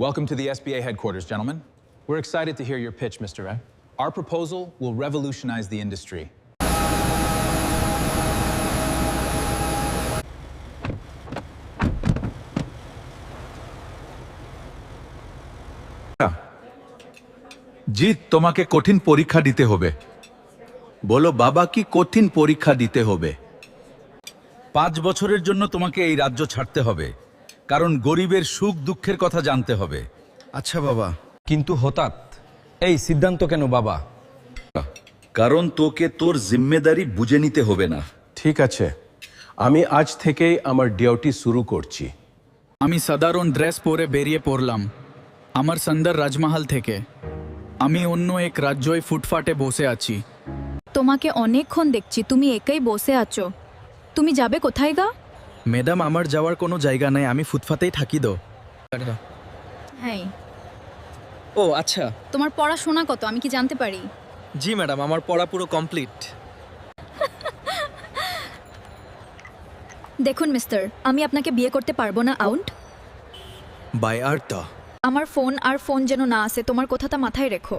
Welcome to the SBA headquarters, gentlemen. We're excited to hear your pitch, Mr. Ray. Our proposal will revolutionize the industry. Jeet, তোমাকে কঠিন পরীক্ষা দিতে হবে। বলো বাবা, কি কঠিন পরীক্ষা দিতে হবে? 5 বছরের জন্য তোমাকে এই রাজ্য ছাড়তে হবে, কারণ গরিবের সুখ দুঃখের কথা জানতে হবে। আচ্ছা বাবা। কিন্তু হঠাৎ এই সিদ্ধান্ত কেন বাবা? কারণ তোকে তোর জিম্মেদারি বুঝে নিতে হবে না। ঠিক আছে, আমি আজ থেকেই আমার ডিউটি শুরু করছি। আমি সাধারণ ড্রেস পরে বেরিয়ে পড়লাম আমার সন্দর রাজমহল থেকে। আমি অন্য এক রাজ্যই ফুটপাতে বসে আছি। তোমাকে অনেকক্ষণ দেখছি, তুমি একাই বসে আছো। তুমি যাবে কোথায় গা? ম্যাডাম, আমার যাওয়ার কোনো জায়গা নেই, আমি ফুটপাতেই থাকি। হ্যাঁ, ও আচ্ছা। তোমার পড়াশোনা কত আমি কি জানতে পারি? জি ম্যাডাম, আমার পড়া পুরো কমপ্লিট। দেখুন মিস্টার, আমি আপনাকে বিয়ে করতে পারবো না। আউট। বাই আর্থ। আমার ফোন যেন না আসে, তোমার কথাটা মাথায় রেখো।